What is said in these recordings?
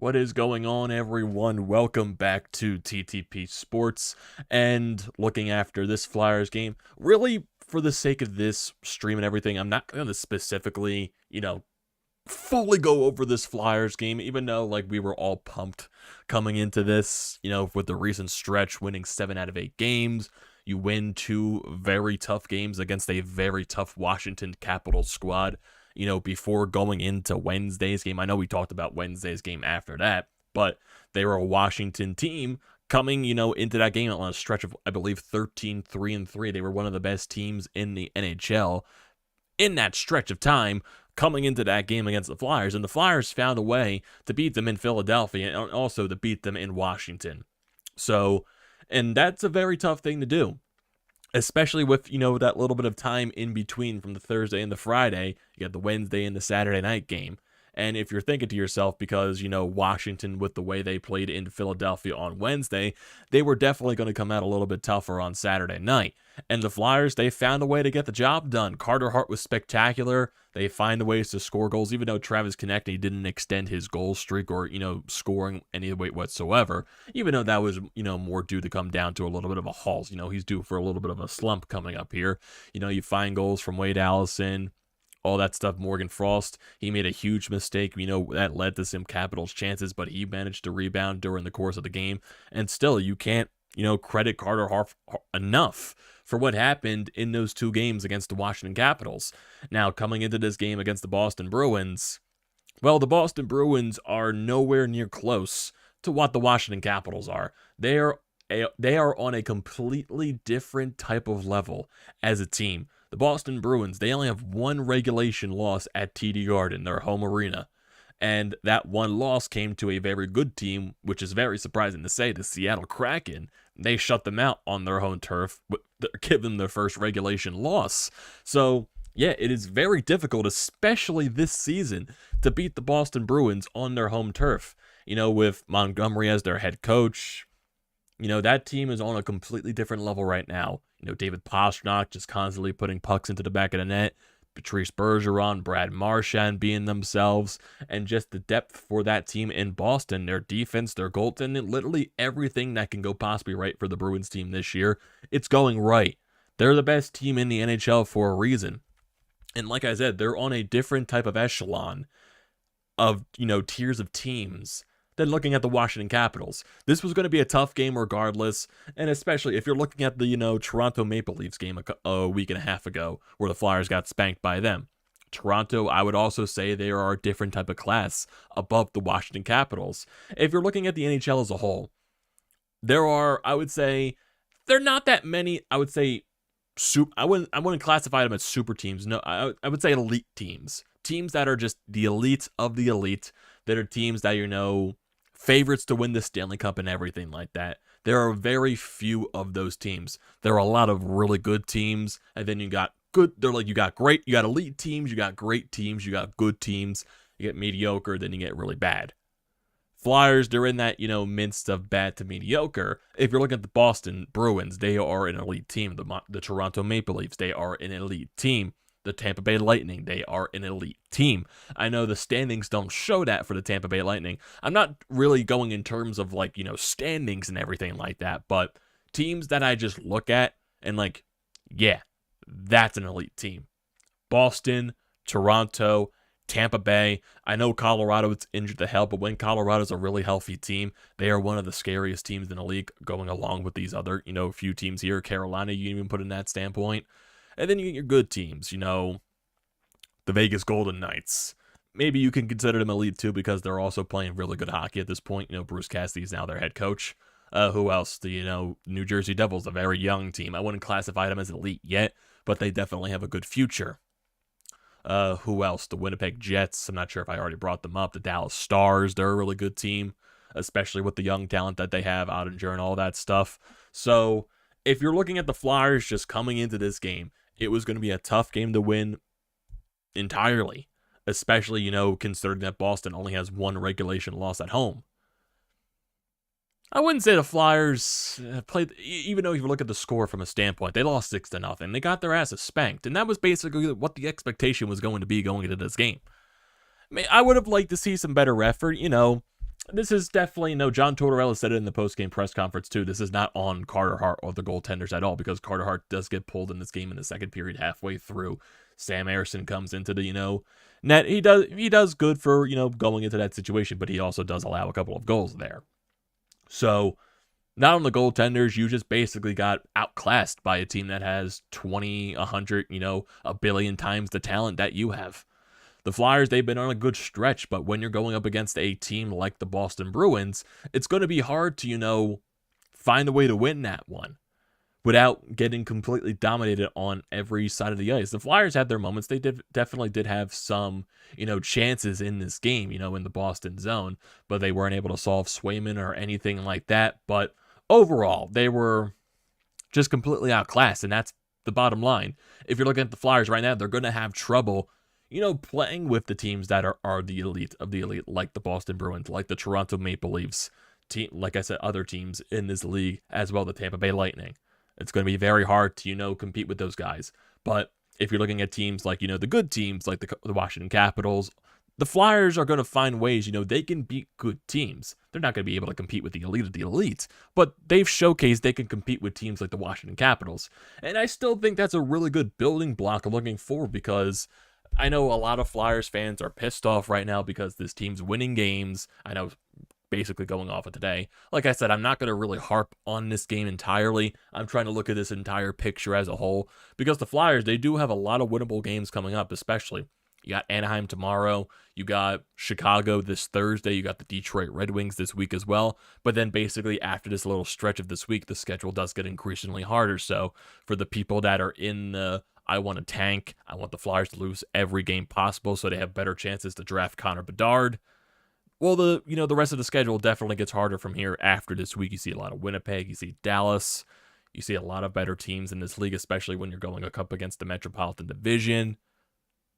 What is going on, everyone? Welcome back to TTP Sports. And looking after this Flyers game, really for the sake of this stream and everything, I'm not going to specifically, fully go over this Flyers game, even though we were all pumped coming into this, with the recent stretch, winning 7 out of 8 games. You win 2 very tough games against a very tough Washington Capitals squad. Before going into Wednesday's game. I know we talked about Wednesday's game after that, but they were a Washington team coming, into that game on a stretch of, I believe, 13-3-3. They were one of the best teams in the NHL in that stretch of time coming into that game against the Flyers, and the Flyers found a way to beat them in Philadelphia and also to beat them in Washington. So, and that's a very tough thing to do. Especially with, that little bit of time in between from the Thursday and the Friday. You got the Wednesday and the Saturday night game. And if you're thinking to yourself, because, Washington, with the way they played in Philadelphia on Wednesday, they were definitely going to come out a little bit tougher on Saturday night. And the Flyers, they found a way to get the job done. Carter Hart was spectacular. They find ways to score goals, even though Travis Konecny didn't extend his goal streak or, scoring any way whatsoever. Even though that was, more due to come down to a little bit of a halt. He's due for a little bit of a slump coming up here. You find goals from Wade Allison, all that stuff. Morgan Frost, he made a huge mistake, that led to some Capitals chances, but he managed to rebound during the course of the game. And still, you can't, credit Carter Hart enough for what happened in those 2 games against the Washington Capitals. Now, coming into this game against the Boston Bruins, well, the Boston Bruins are nowhere near close to what the Washington Capitals are. They are on a completely different type of level as a team. The Boston Bruins, they only have 1 regulation loss at TD Garden, their home arena. And that 1 loss came to a very good team, which is very surprising to say, the Seattle Kraken. They shut them out on their home turf, give them their first regulation loss. So, yeah, it is very difficult, especially this season, to beat the Boston Bruins on their home turf. With Montgomery as their head coach, that team is on a completely different level right now. David Pastrnak just constantly putting pucks into the back of the net. Patrice Bergeron, Brad Marchand being themselves. And just the depth for that team in Boston. Their defense, their goaltending, literally everything that can go possibly right for the Bruins team this year. It's going right. They're the best team in the NHL for a reason. And like I said, they're on a different type of echelon of, tiers of teams than looking at the Washington Capitals. This was going to be a tough game regardless, and especially if you're looking at the, Toronto Maple Leafs game a week and a half ago, where the Flyers got spanked by them. Toronto, I would also say they are a different type of class above the Washington Capitals. If you're looking at the NHL as a whole, there are, I would say, there are not that many, I would say, I wouldn't classify them as super teams. No, I would say elite teams. Teams that are just the elite of the elite, that are teams that, favorites to win the Stanley Cup and everything like that. There are very few of those teams. There are a lot of really good teams, and then you got you got elite teams, you got great teams, you got good teams, you get mediocre, then you get really bad. Flyers, they're in that, midst of bad to mediocre. If you're looking at the Boston Bruins, they are an elite team. The Toronto Maple Leafs, they are an elite team. The Tampa Bay Lightning, they are an elite team. I know the standings don't show that for the Tampa Bay Lightning. I'm not really going in terms of standings and everything like that, but teams that I just look at and yeah, that's an elite team. Boston, Toronto, Tampa Bay. I know Colorado is injured to hell, but when Colorado's a really healthy team, they are one of the scariest teams in the league, going along with these other, few teams here. Carolina, you can even put in that standpoint. And then you get your good teams, the Vegas Golden Knights. Maybe you can consider them elite too, because they're also playing really good hockey at this point. Bruce Cassidy is now their head coach. Who else? The, New Jersey Devils, a very young team. I wouldn't classify them as elite yet, but they definitely have a good future. Who else? The Winnipeg Jets. I'm not sure if I already brought them up. The Dallas Stars, they're a really good team, especially with the young talent that they have, Ottinger and all that stuff. So if you're looking at the Flyers just coming into this game, it was going to be a tough game to win entirely, especially, considering that Boston only has 1 regulation loss at home. I wouldn't say the Flyers played, even though if you look at the score from a standpoint, they lost 6-0. They got their asses spanked, and that was basically what the expectation was going to be going into this game. I mean, I would have liked to see some better effort, This is definitely, no, John Tortorella said it in the post-game press conference too. This is not on Carter Hart or the goaltenders at all, because Carter Hart does get pulled in this game in the second period halfway through. Sam Ersson comes into the, net. He does good for, going into that situation, but he also does allow a couple of goals there. So, not on the goaltenders, you just basically got outclassed by a team that has 20, 100, a billion times the talent that you have. The Flyers, they've been on a good stretch, but when you're going up against a team like the Boston Bruins, it's going to be hard to, find a way to win that one without getting completely dominated on every side of the ice. The Flyers had their moments. They definitely did have some, chances in this game, in the Boston zone, but they weren't able to solve Swayman or anything like that. But overall, they were just completely outclassed, and that's the bottom line. If you're looking at the Flyers right now, they're going to have trouble playing with the teams that are the elite of the elite, like the Boston Bruins, like the Toronto Maple Leafs, like I said, other teams in this league, as well the Tampa Bay Lightning. It's going to be very hard to, compete with those guys. But if you're looking at teams like, the good teams, like the Washington Capitals, the Flyers are going to find ways, they can beat good teams. They're not going to be able to compete with the elite of the elite, but they've showcased they can compete with teams like the Washington Capitals. And I still think that's a really good building block looking forward, because I know a lot of Flyers fans are pissed off right now because this team's winning games. I know, basically going off of today. Like I said, I'm not going to really harp on this game entirely. I'm trying to look at this entire picture as a whole, because the Flyers, they do have a lot of winnable games coming up, especially. You got Anaheim tomorrow. You got Chicago this Thursday. You got the Detroit Red Wings this week as well. But then basically after this little stretch of this week, the schedule does get increasingly harder. So for the people that are in the I want to tank, I want the Flyers to lose every game possible so they have better chances to draft Connor Bedard, well, the rest of the schedule definitely gets harder from here after this week. You see a lot of Winnipeg, you see Dallas, you see a lot of better teams in this league, especially when you're going up against the Metropolitan Division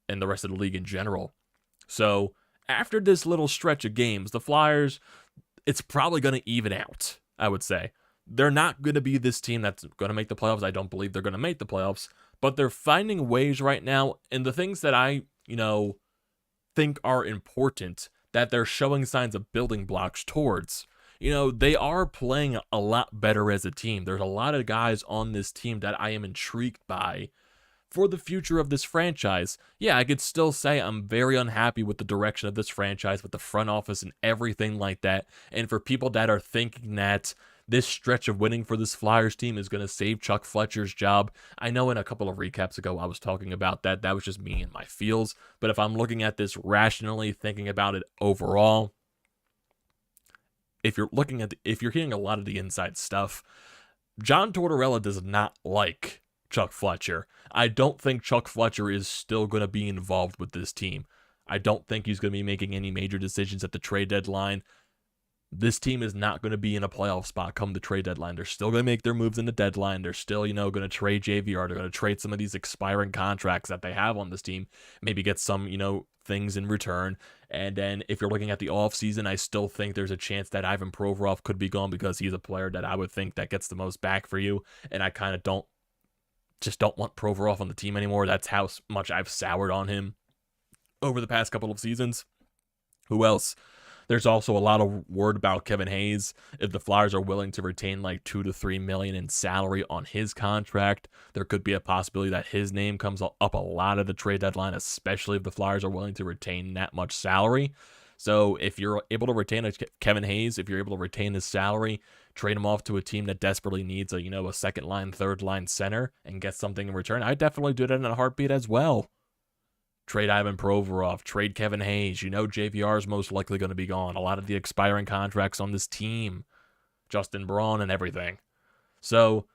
and the rest of the league in general. So after this little stretch of games, the Flyers, it's probably going to even out, I would say. They're not going to be this team that's going to make the playoffs. I don't believe they're going to make the playoffs, but they're finding ways right now, and the things that I, think are important, that they're showing signs of building blocks towards. They are playing a lot better as a team. There's a lot of guys on this team that I am intrigued by for the future of this franchise. Yeah, I could still say I'm very unhappy with the direction of this franchise, with the front office and everything like that. And for people that are thinking that this stretch of winning for this Flyers team is going to save Chuck Fletcher's job, I know in a couple of recaps ago I was talking about that. That was just me and my feels. But if I'm looking at this rationally, thinking about it overall, if you're hearing a lot of the inside stuff, John Tortorella does not like Chuck Fletcher. I don't think Chuck Fletcher is still going to be involved with this team. I don't think he's going to be making any major decisions at the trade deadline. This team is not going to be in a playoff spot come the trade deadline. They're still going to make their moves in the deadline. They're still, going to trade JVR. They're going to trade some of these expiring contracts that they have on this team. Maybe get some, things in return. And then if you're looking at the offseason, I still think there's a chance that Ivan Provorov could be gone, because he's a player that I would think that gets the most back for you. And I kind of don't want Provorov on the team anymore. That's how much I've soured on him over the past couple of seasons. Who else? There's also a lot of word about Kevin Hayes. If the Flyers are willing to retain like $2 to $3 million in salary on his contract, there could be a possibility that his name comes up a lot at the trade deadline, especially if the Flyers are willing to retain that much salary. So if you're able to retain Kevin Hayes, if you're able to retain his salary, trade him off to a team that desperately needs a second line, third line center and get something in return, I'd definitely do that in a heartbeat as well. Trade Ivan Provorov, trade Kevin Hayes. JVR is most likely going to be gone. A lot of the expiring contracts on this team, Justin Braun and everything. So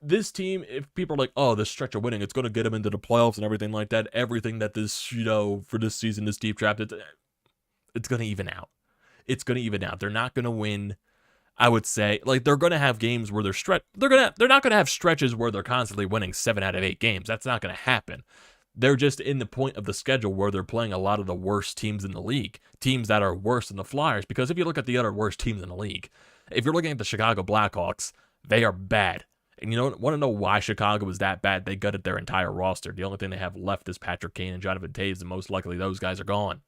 this team, if people are like, oh, this stretch of winning, it's going to get them into the playoffs and everything like that, everything that this, for this season, this deep draft, it's going to even out. It's going to even out. They're not going to win. I would say, they're going to have games where they're not going to have stretches where they're constantly winning 7 out of 8 games. That's not going to happen. They're just in the point of the schedule where they're playing a lot of the worst teams in the league, teams that are worse than the Flyers. Because if you look at the other worst teams in the league, if you're looking at the Chicago Blackhawks, they are bad. And want to know why Chicago is that bad? They gutted their entire roster. The only thing they have left is Patrick Kane and Jonathan Toews, and most likely those guys are gone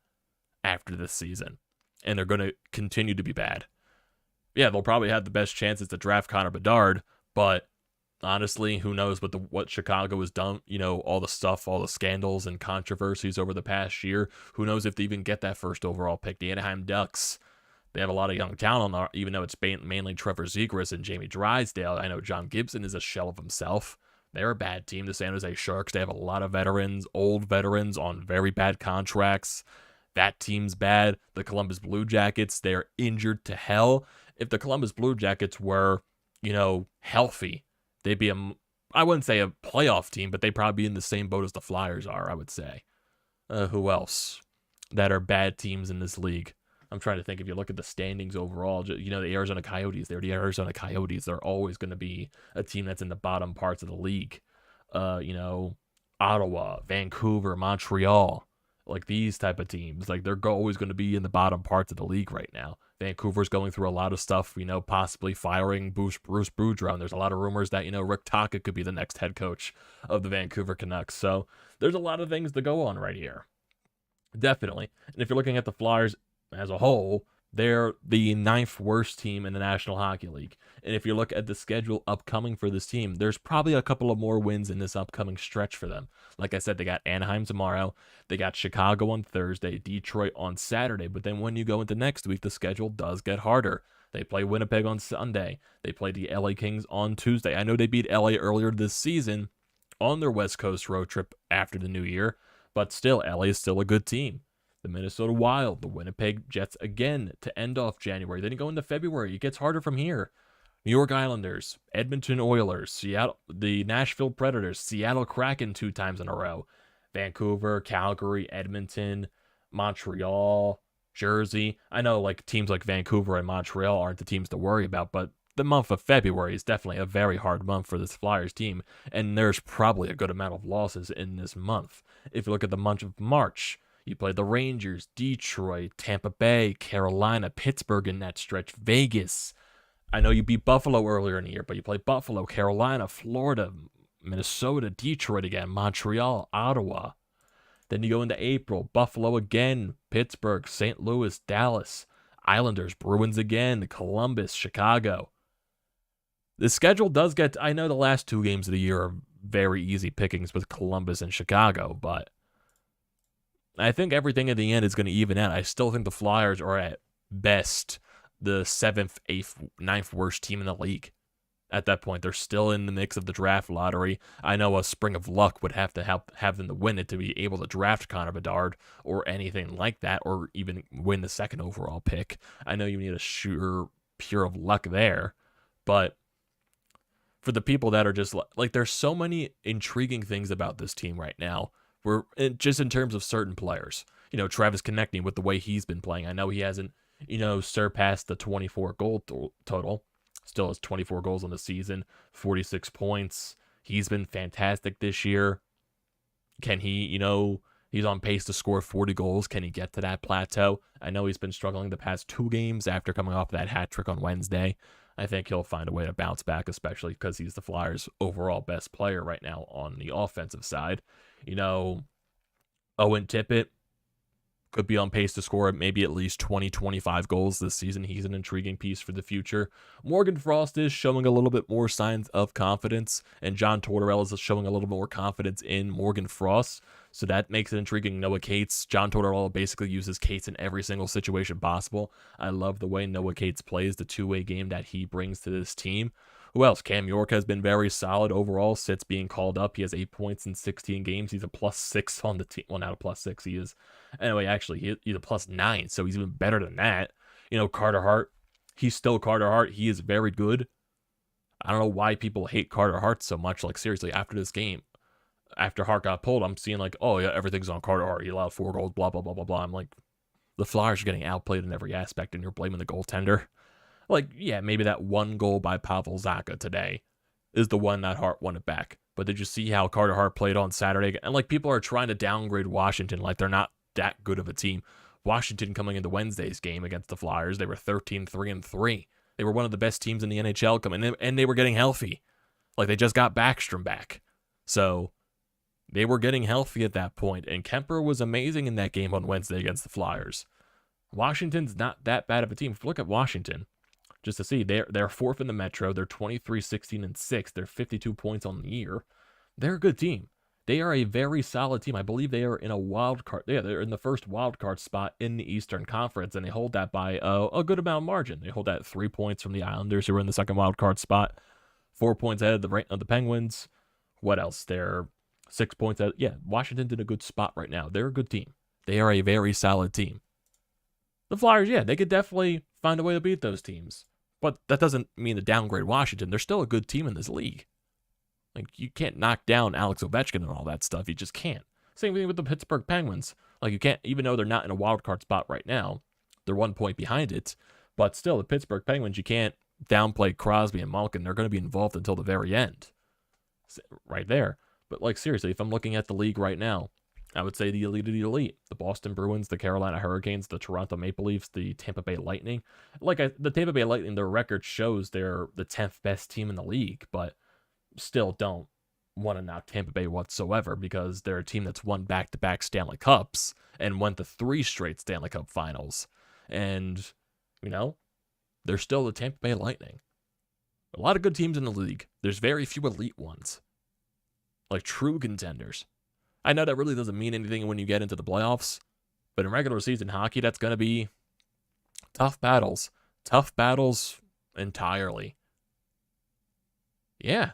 after this season. and they're going to continue to be bad. Yeah, they'll probably have the best chances to draft Connor Bedard, but honestly, who knows what Chicago has done, all the stuff, all the scandals and controversies over the past year. Who knows if they even get that first overall pick. The Anaheim Ducks, they have a lot of young talent, even though it's mainly Trevor Zegras and Jamie Drysdale. I know John Gibson is a shell of himself. They're a bad team. The San Jose Sharks, they have a lot of veterans, old veterans on very bad contracts. That team's bad. The Columbus Blue Jackets, they're injured to hell. If the Columbus Blue Jackets were, healthy, they'd be I wouldn't say a playoff team, but they'd probably be in the same boat as the Flyers are, I would say. Who else that are bad teams in this league? I'm trying to think. If you look at the standings overall, the Arizona Coyotes, they're the Arizona Coyotes. They're always going to be a team that's in the bottom parts of the league. Ottawa, Vancouver, Montreal, like these type of teams, like they're always going to be in the bottom parts of the league right now. Vancouver's going through a lot of stuff, possibly firing Bruce Boudreau. And there's a lot of rumors that, Rick Tocchet could be the next head coach of the Vancouver Canucks. So there's a lot of things to go on right here. Definitely. And if you're looking at the Flyers as a whole, they're the 9th worst team in the National Hockey League. And if you look at the schedule upcoming for this team, there's probably a couple of more wins in this upcoming stretch for them. Like I said, they got Anaheim tomorrow. They got Chicago on Thursday, Detroit on Saturday. But then when you go into next week, the schedule does get harder. They play Winnipeg on Sunday. They play the LA Kings on Tuesday. I know they beat LA earlier this season on their West Coast road trip after the new year, but still, LA is still a good team. The Minnesota Wild, the Winnipeg Jets again to end off January. Then you go into February. It gets harder from here. New York Islanders, Edmonton Oilers, Seattle, the Nashville Predators, Seattle Kraken 2 times in a row, Vancouver, Calgary, Edmonton, Montreal, Jersey. I know teams like Vancouver and Montreal aren't the teams to worry about, but the month of February is definitely a very hard month for this Flyers team, and there's probably a good amount of losses in this month. If you look at the month of March, you play the Rangers, Detroit, Tampa Bay, Carolina, Pittsburgh in that stretch, Vegas. I know you beat Buffalo earlier in the year, but you play Buffalo, Carolina, Florida, Minnesota, Detroit again, Montreal, Ottawa. Then you go into April, Buffalo again, Pittsburgh, St. Louis, Dallas, Islanders, Bruins again, Columbus, Chicago. The schedule does get, I know the last 2 games of the year are very easy pickings with Columbus and Chicago, but I think everything in the end is going to even out. I still think the Flyers are at best the 7th, 8th, 9th worst team in the league. At that point, they're still in the mix of the draft lottery. I know a spring of luck would have to have them to win it to be able to draft Connor Bedard or anything like that, or even win the 2nd overall pick. I know you need a sure pure of luck there, but for the people that are just there's so many intriguing things about this team right now. Just in terms of certain players, Travis Konecny with the way he's been playing. I know he hasn't, surpassed the 24 goal total. Still has 24 goals on the season, 46 points. He's been fantastic this year. Can he, he's on pace to score 40 goals. Can he get to that plateau? I know he's been struggling the past 2 games after coming off that hat trick on Wednesday. I think he'll find a way to bounce back, especially because he's the Flyers' overall best player right now on the offensive side. Owen Tippett could be on pace to score maybe at least 20, 25 goals this season. He's an intriguing piece for the future. Morgan Frost is showing a little bit more signs of confidence, and John Tortorella is showing a little more confidence in Morgan Frost. So that makes it intriguing. Noah Cates, John Tortorella basically uses Cates in every single situation possible. I love the way Noah Cates plays, the two-way game that he brings to this team. Who else? Cam York has been very solid overall since being called up. He has 8 points in 16 games. He's a +6 on the team. Well, not a +6. He is. Anyway, actually, he's a +9, so he's even better than that. Carter Hart. He's still Carter Hart. He is very good. I don't know why people hate Carter Hart so much. Seriously, after this game, after Hart got pulled, I'm seeing oh, yeah, everything's on Carter Hart. He allowed 4 goals, blah, blah, blah, blah, blah. I'm like, the Flyers are getting outplayed in every aspect, and you're blaming the goaltender. Yeah, maybe that 1 goal by Pavel Zacha today is the one that Hart won it back. But did you see how Carter Hart played on Saturday? And people are trying to downgrade Washington they're not that good of a team. Washington coming into Wednesday's game against the Flyers, they were 13-3-3. They were one of the best teams in the NHL coming in, and they were getting healthy. They just got Backstrom back. So they were getting healthy at that point, and Kemper was amazing in that game on Wednesday against the Flyers. Washington's not that bad of a team. If you look at Washington, just to see, they're fourth in the Metro. They're 23-16-6. They're 52 points on the year. They're a good team. They are a very solid team. I believe they are in a wild card. Yeah, they're in the first wild card spot in the Eastern Conference, and they hold that by a good amount of margin. They hold that 3 points from the Islanders, who are in the second wild card spot, 4 points ahead of the Penguins. What else? They're 6 points ahead. Yeah, Washington's in a good spot right now. They're a good team. They are a very solid team. The Flyers, yeah, they could definitely find a way to beat those teams. But that doesn't mean to downgrade Washington. They're still a good team in this league. Like, you can't knock down Alex Ovechkin and all that stuff. You just can't. Same thing with the Pittsburgh Penguins. Like, you can't, even though they're not in a wild card spot right now, they're 1 point behind it. But still, the Pittsburgh Penguins, you can't downplay Crosby and Malkin. They're going to be involved until the very end. Right there. But, like, seriously, if I'm looking at the league right now, I would say the elite of the elite. The Boston Bruins, the Carolina Hurricanes, the Toronto Maple Leafs, the Tampa Bay Lightning. The Tampa Bay Lightning, their record shows they're the 10th best team in the league, but still don't want to knock Tampa Bay whatsoever because they're a team that's won back-to-back Stanley Cups and went to 3 straight Stanley Cup finals. And, they're still the Tampa Bay Lightning. A lot of good teams in the league. There's very few elite ones. Like true contenders. I know that really doesn't mean anything when you get into the playoffs, but in regular season hockey, that's going to be tough battles. Tough battles entirely. Yeah.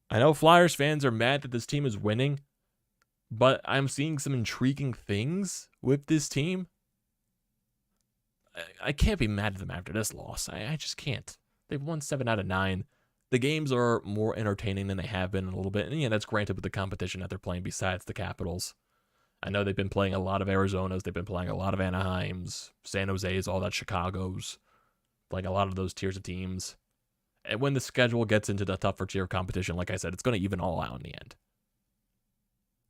I know Flyers fans are mad that this team is winning, but I'm seeing some intriguing things with this team. I can't be mad at them after this loss. I just can't. They've won 7 out of 9. The games are more entertaining than they have been in a little bit. And yeah, that's granted with the competition that they're playing besides the Capitals. I know they've been playing a lot of Arizonas. They've been playing a lot of Anaheims, San Jose's, all that Chicago's. Playing a lot of those tiers of teams. And when the schedule gets into the tougher tier competition, like I said, it's going to even all out in the end.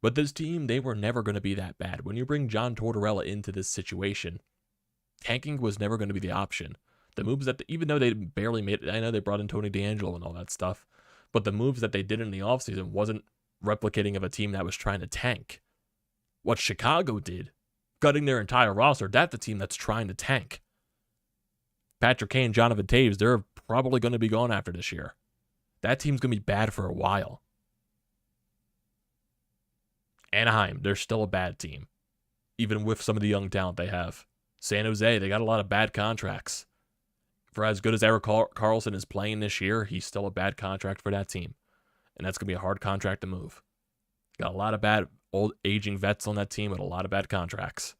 But this team, they were never going to be that bad. When you bring John Tortorella into this situation, tanking was never going to be the option. The moves that, even though they barely made it, I know they brought in Tony DeAngelo and all that stuff, but the moves that they did in the offseason wasn't replicating of a team that was trying to tank. What Chicago did, gutting their entire roster, that's the team that's trying to tank. Patrick Kane, Jonathan Taves, they're probably going to be gone after this year. That team's going to be bad for a while. Anaheim, they're still a bad team, even with some of the young talent they have. San Jose, they got a lot of bad contracts. For as good as Erik Karlsson is playing this year, he's still a bad contract for that team. And that's going to be a hard contract to move. Got a lot of bad old aging vets on that team with a lot of bad contracts.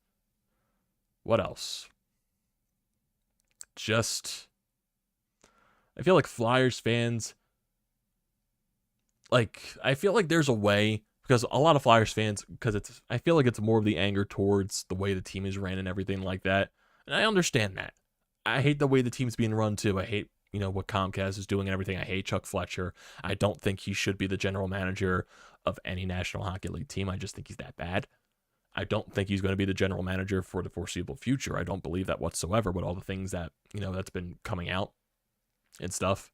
What else? I feel like Flyers fans, I feel like there's a way, because a lot of Flyers fans, I feel like it's more of the anger towards the way the team is ran and everything like that. And I understand that. I hate the way the team's being run too. I hate, what Comcast is doing and everything. I hate Chuck Fletcher. I don't think he should be the general manager of any National Hockey League team. I just think he's that bad. I don't think he's going to be the general manager for the foreseeable future. I don't believe that whatsoever with all the things that, that's been coming out and stuff.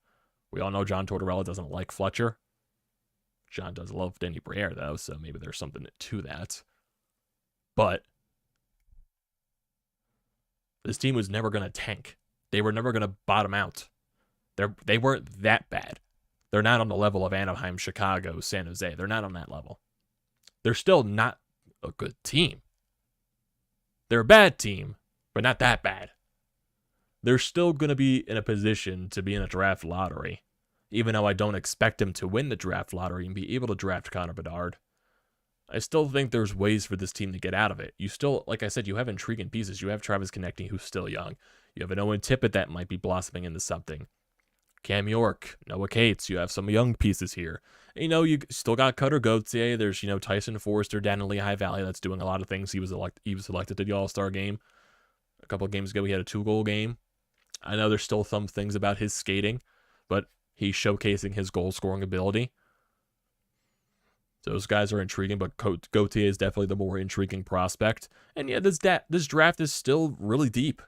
We all know John Tortorella doesn't like Fletcher. John does love Denny Briere, though, so maybe there's something to that. But this team was never going to tank. They were never going to bottom out. They weren't that bad. They're not on the level of Anaheim, Chicago, San Jose. They're not on that level. They're still not a good team. They're a bad team, but not that bad. They're still going to be in a position to be in a draft lottery, even though I don't expect them to win the draft lottery and be able to draft Connor Bedard. I still think there's ways for this team to get out of it. You still, like I said, you have intriguing pieces. You have Travis Konecny, who's still young. You have an Owen Tippett that might be blossoming into something. Cam York, Noah Cates. You have some young pieces here. You still got Cutter Gauthier. There's, Tyson Forrester down in Lehigh Valley that's doing a lot of things. He was selected to the All-Star game. A couple of games ago, he had a 2-goal game. I know there's still some things about his skating, but he's showcasing his goal-scoring ability. Those guys are intriguing, but Gauthier is definitely the more intriguing prospect. And yeah, this draft is still really deep.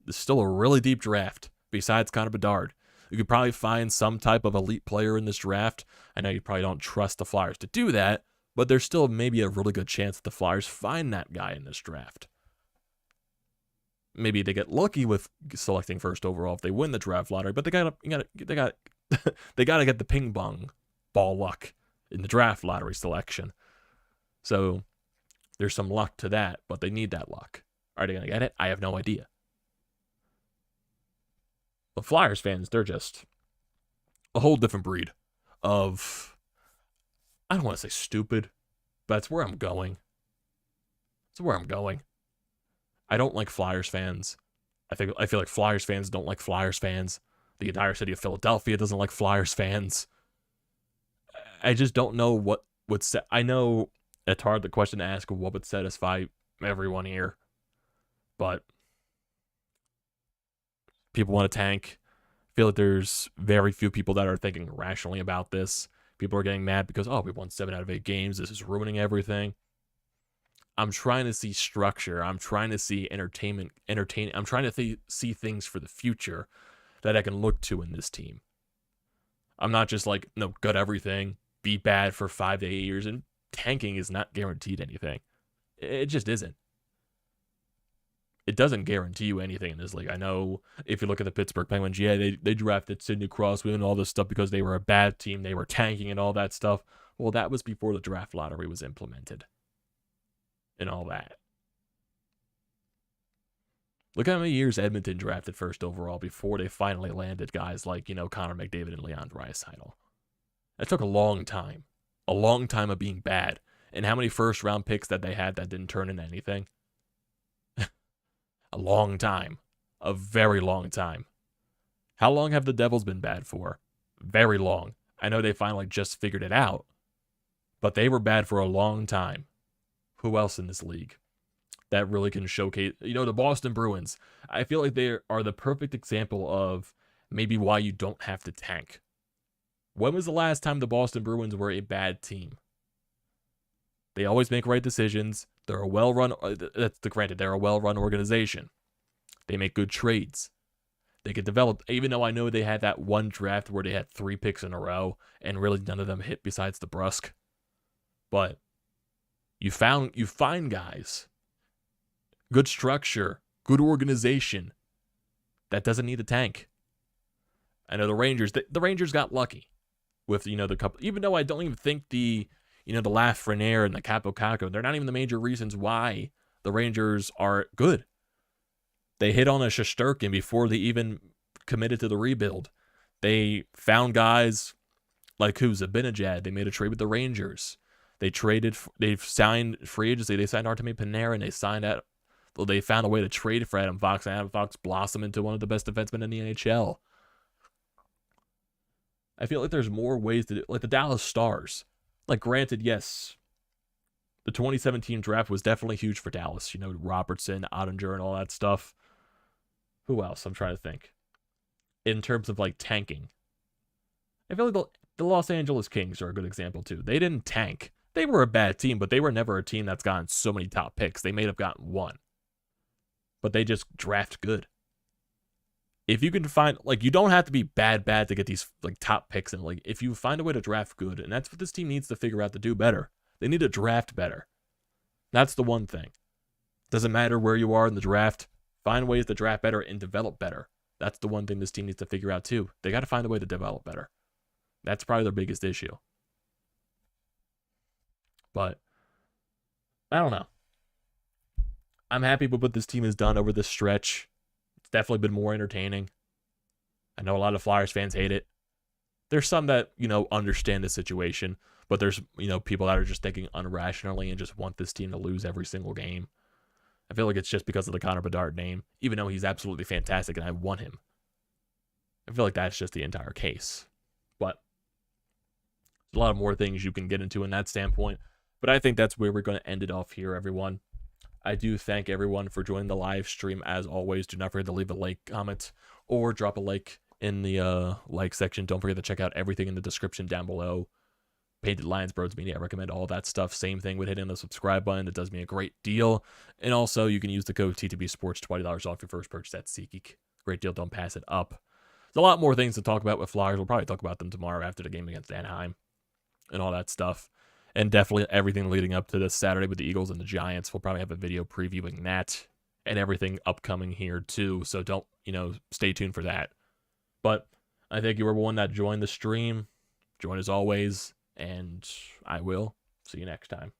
It's still a really deep draft, besides Connor Bedard. You could probably find some type of elite player in this draft. I know you probably don't trust the Flyers to do that, but there's still maybe a really good chance that the Flyers find that guy in this draft. maybe they get lucky with selecting first overall if they win the draft lottery, but they got they got to get the ping pong ball luck in the draft lottery selection. So there's some luck to that, but they need that luck. Are they going to get it? I have no idea. But Flyers fans, they're just a whole different breed of, I don't want to say stupid, but that's where I'm going. It's where I'm going. I don't like Flyers fans. I feel like Flyers fans don't like Flyers fans. The entire city of Philadelphia doesn't like Flyers fans. I just don't know what would set. I know it's hard the question to ask what would satisfy everyone here, but people want to tank. I feel like there's very few people that are thinking rationally about this. People are getting mad because, oh, we won 7 out of 8 games. This is ruining everything. I'm trying to see structure. I'm trying to see entertaining. I'm trying to see things for the future that I can look to in this team. I'm not just like, no, gut everything, be bad for 5 to 8 years, and tanking is not guaranteed anything. It just isn't. It doesn't guarantee you anything in this league. I know if you look at the Pittsburgh Penguins, yeah, they drafted Sidney Crosby and all this stuff because they were a bad team. They were tanking and all that stuff. Well, that was before the draft lottery was implemented. And all that. Look how many years Edmonton drafted first overall before they finally landed guys like, Connor McDavid and Leon Draisaitl. That took a long time. A long time of being bad. And how many first round picks that they had that didn't turn into anything? A long time. A very long time. How long have the Devils been bad for? Very long. I know they finally just figured it out. But they were bad for a long time. Who else in this league that really can showcase, the Boston Bruins? I feel like they are the perfect example of maybe why you don't have to tank. When was the last time the Boston Bruins were a bad team? They always make right decisions. They're a well-run, they're a well-run organization. They make good trades. They get developed, even though I know they had that one draft where they had 3 picks in a row and really none of them hit besides the Brusque. But you find guys, good structure, good organization that doesn't need a tank. I know the Rangers got lucky with, the couple, even though I don't even think the Lafreniere and the Capo Caco, they're not even the major reasons why the Rangers are good. They hit on a Shesterkin before they even committed to the rebuild. They found guys like Zabinajad. They made a trade with the Rangers. They've signed free agency. They signed Artemi Panarin. They found a way to trade for Adam Fox, and Adam Fox blossomed into one of the best defensemen in the NHL. I feel like there's more ways to do, like the Dallas Stars. Like, granted, yes, the 2017 draft was definitely huge for Dallas. Robertson, Ottinger, and all that stuff. Who else? I'm trying to think. In terms of, like, tanking. I feel like the Los Angeles Kings are a good example, too. They didn't tank. They were a bad team, but they were never a team that's gotten so many top picks. They may have gotten 1. But they just draft good. If you can find, you don't have to be bad to get these, top picks. And, if you find a way to draft good, and that's what this team needs to figure out to do better. They need to draft better. That's the one thing. Doesn't matter where you are in the draft. Find ways to draft better and develop better. That's the one thing this team needs to figure out, too. They got to find a way to develop better. That's probably their biggest issue. But I don't know. I'm happy with what this team has done over this stretch. It's definitely been more entertaining. I know a lot of Flyers fans hate it. There's some that, understand the situation, but there's, people that are just thinking irrationally and just want this team to lose every single game. I feel like it's just because of the Connor Bedard name, even though he's absolutely fantastic and I want him. I feel like that's just the entire case. But there's a lot of more things you can get into in that standpoint. But I think that's where we're going to end it off here, everyone. I do thank everyone for joining the live stream. As always, do not forget to leave a like, comment, or drop a like in the like section. Don't forget to check out everything in the description down below. Painted Lions, BrodesMedia, I recommend all that stuff. Same thing with hitting the subscribe button. It does me a great deal. And also, you can use the code TTPSPORTS, $20 off your first purchase at SEATGEEK. Great deal. Don't pass it up. There's a lot more things to talk about with Flyers. We'll probably talk about them tomorrow after the game against Anaheim and all that stuff. And definitely everything leading up to this Saturday with the Eagles and the Giants. We'll probably have a video previewing that and everything upcoming here too. So don't, stay tuned for that. But I thank you everyone that joined the stream. Join as always, and I will see you next time.